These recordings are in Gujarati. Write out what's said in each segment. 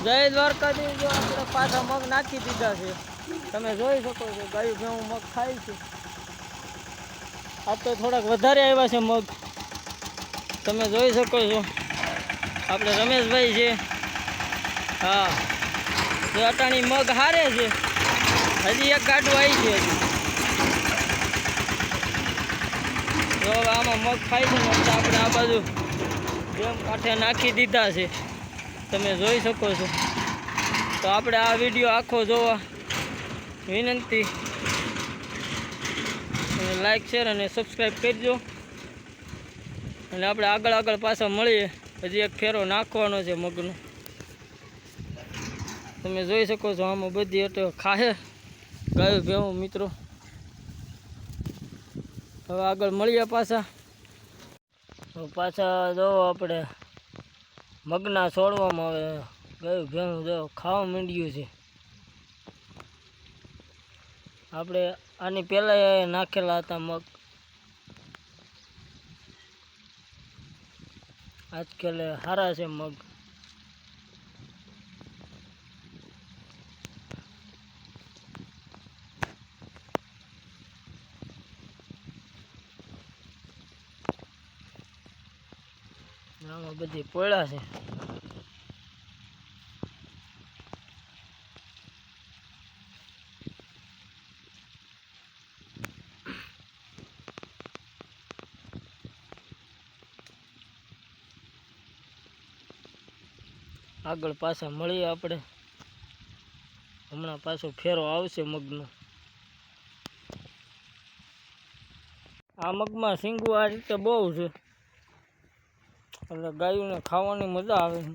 જય દ્વારકાધીશ. જો આપણે પાછા મગ નાખી દીધા છે. તમે જોઈ શકો છો ગાયું ભેવું મગ ખાય છે. આ તો થોડાક વધારે આવ્યા છે મગ, તમે જોઈ શકો છો. આપણે રમેશભાઈ છે, હા, જો અટાણી મગ હારે છે. હજી એક ગાડું આવી છે. જો આમાં મગ ખાય છે ને એટલે આપણે આ બાજુ ડેમ કાંઠે નાખી દીધા છે, તમે જોઈ શકો છો. તો આપણે આ વિડીયો આખો જોવા વિનંતી, લાઈક શેર અને સબસ્ક્રાઈબ કરજો. અને આપણે આગળ પાછા મળીએ. હજી એક ફેરો નાખવાનો છે મગનો, તમે જોઈ શકો છો. આમાં બધી એટલે ખાહે ગાયું ભેવું મિત્રો. હવે આગળ મળીએ પાછા. જો આપણે મગના છોડવામાં હવે ગાયું ભેવું જો ખાવા માંડ્યું છે. આપણે આની પહેલાં નાખેલા હતા મગ, આજકાલ સારા છે મગ. આમાં બધી પોળા છે. આગળ પાછા મળીએ આપણે. હમણાં પાછો ફેરો આવશે મગનો. આ મગમાં શીંગું આ રીતે બહુ છે, એટલે ગાયોને ખાવાની મજા આવે છે.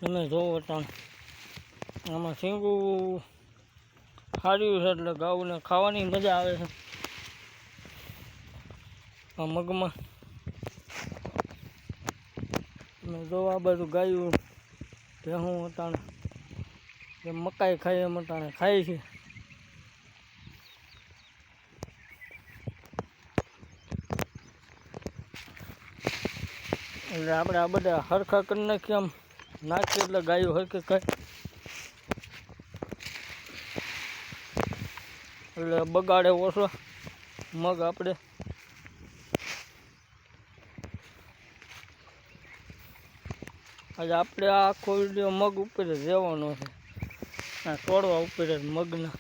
તમે જોવો ત્યાં આમાં શીંગું સાર્યું છે, એટલે ગાયોને ખાવાની મજા આવે છે આ મગમાં. તમે જો આ બધું ગાયું ભેહું અટાણે જે મકાઈ ખાય એમ અટાણે ખાય છે. એટલે આપણે આ બધા હરખા કરી નાખીએ, આમ નાખીએ એટલે ગાયું હરખી ખાય, એટલે બગાડે ઓછો મગ. આપણે આજે આપણે આ આખો વિડીયો મગ ઉપર જ રહેવાનો છે, આ તોડવા ઉપર જ મગના.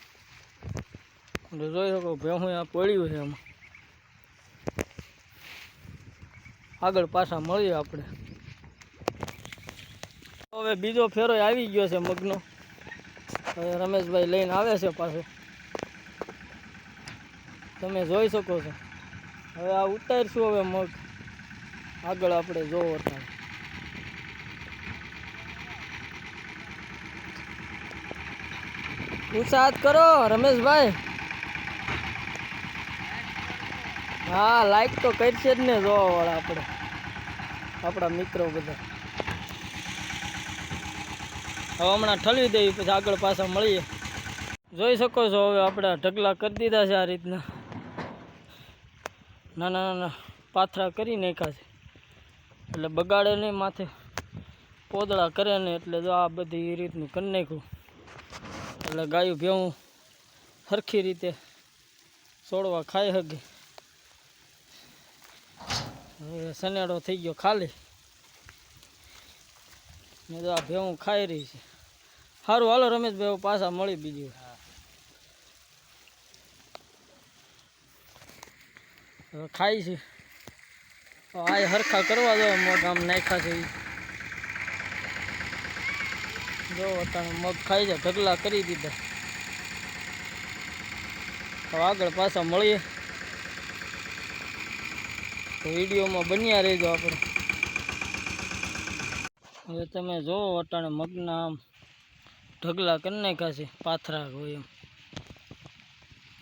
એટલે જોઈ શકો ભેહું આ પડ્યું છે. એમાં આગળ પાછા મળીએ આપણે. હવે બીજો ફેરો આવી ગયો છે મગનો. હવે રમેશભાઈ લઈને આવે છે પાછો, તમે જોઈ શકો છો. હવે આ ઉતારશું હવે મગ આગળ. આપણે જોવો ત્યાં ઉત્સાહ કરો રમેશભાઈ. હા, લાઈક તો કરશે જ ને જોવા વાળા આપણે, આપણા મિત્રો બધા. હવે હમણાં ઠલવી દેવી, પછી આગળ પાછા મળીએ. જોઈ શકો છો હવે આપણે ઢગલા કરી દીધા છે. આ રીતના નાના નાના પાથરા કરી નાખ્યા છે, એટલે બગાડે નહીં, માથે પોદળા કરે ને. એટલે જો આ બધી એ રીતનું કરી નાખ્યું, એટલે ગાયું ભેવું સરખી રીતે છોડવા ખાઈ શકે. હવે સનેડો થઈ ગયો ખાલી, ને જો આ ભેવું ખાઈ રહી છે. સારું, હાલો રમેશભાઈ પાછા મળી બીજું. હવે ખાઈ છે આ હરખા કરવા દો મગ. આમ નાખ્યા છે જો અત્યારે મગ ખાઈ છે, ઢગલા કરી દીધા. હવે આગળ પાછા મળીએ, તો વિડીયોમાં બન્યા રહેજો આપણે. હવે તમે જોવો અટાણે મગના આમ ઢગલા કરી નાખ્યા છે, પાથરા હોય એમ.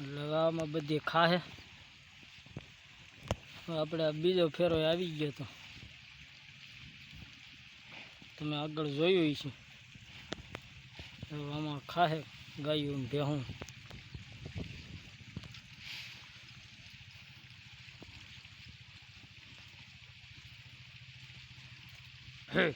એટલે આમાં બધી ખાહે. આપણે આ બીજો ફેરો આવી ગયો તો તમે આગળ જોયું છે. આમાં ખાહે ગાયું ભેહું. આપણે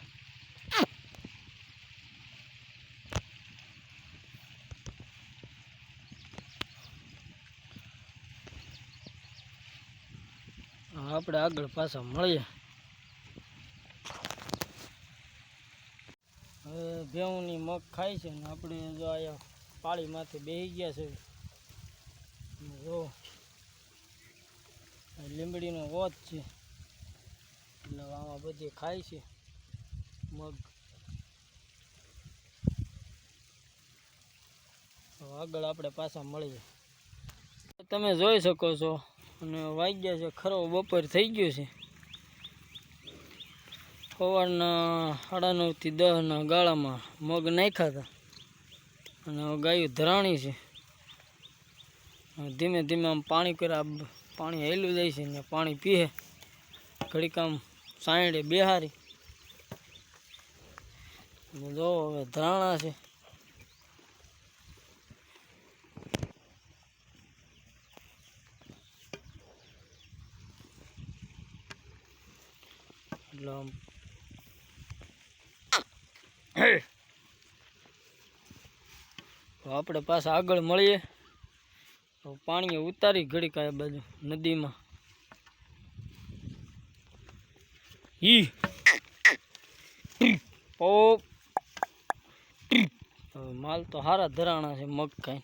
આગળ પાછા મળીએ. હવે ભેહુંની મગ ખાય છે ને આપણે જો અહીંયા પાળીમાંથી બેસી ગયા છે. જો લીંબડીનો ઓત છે એટલે આમાં બધી ખાય છે મગ. આગળ આપણે પાછા મળીએ. તમે જોઈ શકો છો અને વાગ્યા છે ખરો બપોર થઈ ગયો છે. સવારના 9:30 થી 10 ગાળામાં મગ નાખ્યા હતા અને ગાયું ધરાણી છે. ધીમે ધીમે આમ પાણી પાણી હેલું જાય છે ને પાણી પીએ ઘડીક આમ સાંયડે બેહારી. જો હવે ધરાણા છે. એટલે આમ આપણે પાછા આગળ મળીએ. પાણી ઉતારી ઘડીક આ બાજુ નદીમાં. માલ તો હારા ધરાણા છે મગ ખાઈ.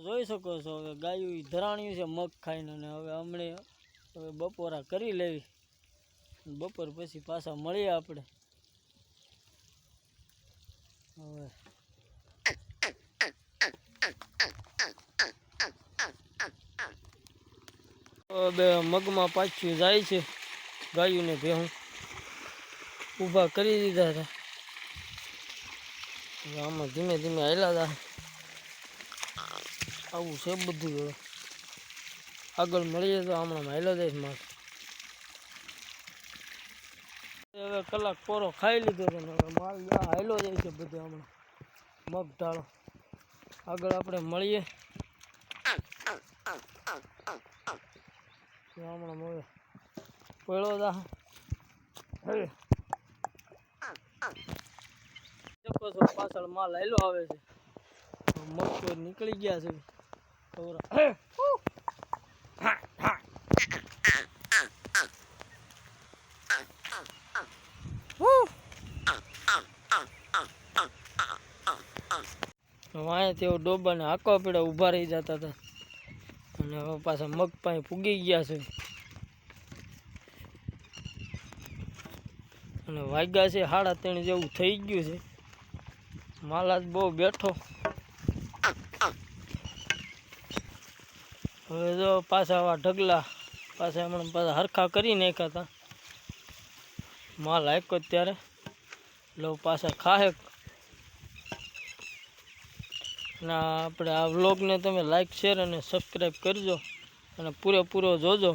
જોઈ શકો છો હવે ગાયું ધરાણ્યું છે મગ ખાઈને. અને હવે હમણે હવે બપોરા કરી લેવી. બપોર પછી પાછા મળીએ આપણે. હવે મગમાં પાછું જાય છે. ગાયું ને ભેહું ઊભા કરી દીધા હતા. આમાં ધીમે ધીમે હાલ્યા હતા. આવું છે બધું. હવે આગળ મળીએ તો હમણાં હાલ્યો જઈશ મારે. હવે કલાક પોરો ખાઈ લીધો છે. હવે માલ હાલ્યો જાય છે બધું હમણાં મગ ઢાળો. આગળ આપણે મળીએ. હમણાં હવે પેલો દા પાછળ માલ હાલ્યો આવે છે. મગ તો નીકળી ગયા છે. વાંહે તેઓ ડોબાને હાંકવા પડ્યા, ઊભા રહી જતા હતા. અને હવે પાછા મગ પાસે પૂગી ગયા છે. અને વાગ્યા છે 3:30 જેવું થઈ ગયું છે. માલ આજ બહુ બેઠો. હવે જો પાછા આવા ઢગલા પાછા હમણાં પાછા હરખા કરી નાખ્યા હતા. માલ હાંક્યો ત્યારે લો પાછા ખાહે. ના આપણે આ વ્લોગને તમે લાઈક શેર અને સબસ્ક્રાઈબ કરજો અને પૂરેપૂરો જોજો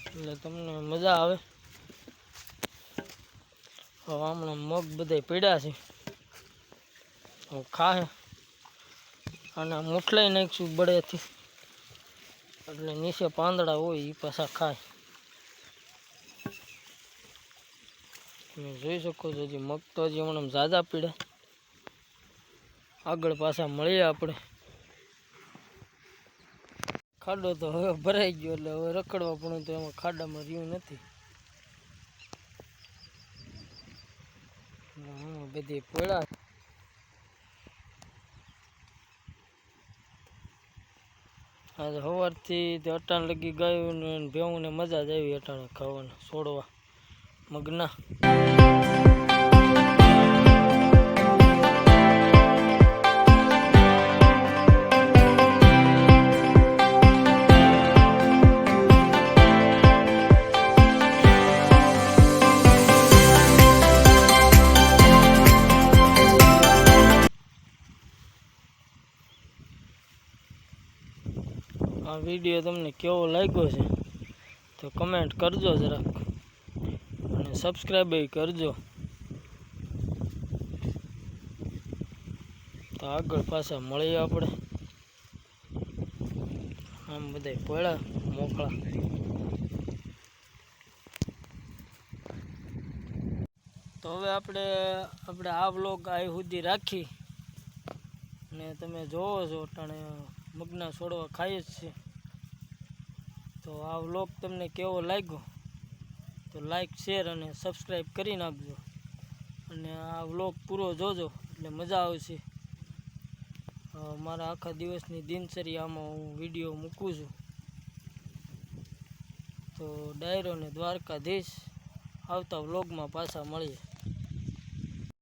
એટલે તમને મજા આવે. હવે હમણાં મગ બધા પડ્યા છે હવે ખાહે. અને મુઠલાઈ નાખીશું બળેથી એટલે નીચે પાંદડા હોય એ પાછા ખાય. તમે જોઈ શકો છો હજી મગ તો હજી હમણાં ઝાઝા પીડ્યા. આગળ પાછા મળીએ આપણે. ખાડો તો હવે ભરાઈ ગયો એટલે હવે રખડવા પણ તો એમાં ખાડામાં રહ્યું નથી. બધી પોળા આજે સવારથી તે અટાણ લગી ગાયું ને ભેવું ને મજા જ આવી અટાણે ખાવાના છોડવા મગના. આ વિડીયો તમને કેવો લાગ્યો છે તો કમેન્ટ કરજો જરાક અને સબસ્ક્રાઈબ કરજો. તો આગળ પાછા મળીએ આપણે. આમ બધા પોળા મોકળા તો હવે આપણે આ વ્લોગ અહીં સુધી રાખી ને તમે જોવો છો અટાણે મગના છોડવા ખાઈ જ છે. તો આ વ્લોગ તમને કેવો લાગ્યો તો લાઈક શેર અને સબસ્ક્રાઈબ કરી નાખજો અને આ વ્લોગ પૂરો જોજો એટલે મજા આવશે. મારા આખા દિવસની દિનચર્યામાં હું વિડીયો મૂકું છું. તો ડાયરો ને દ્વારકાધીશ આવતા વ્લોગમાં પાછા મળીએ.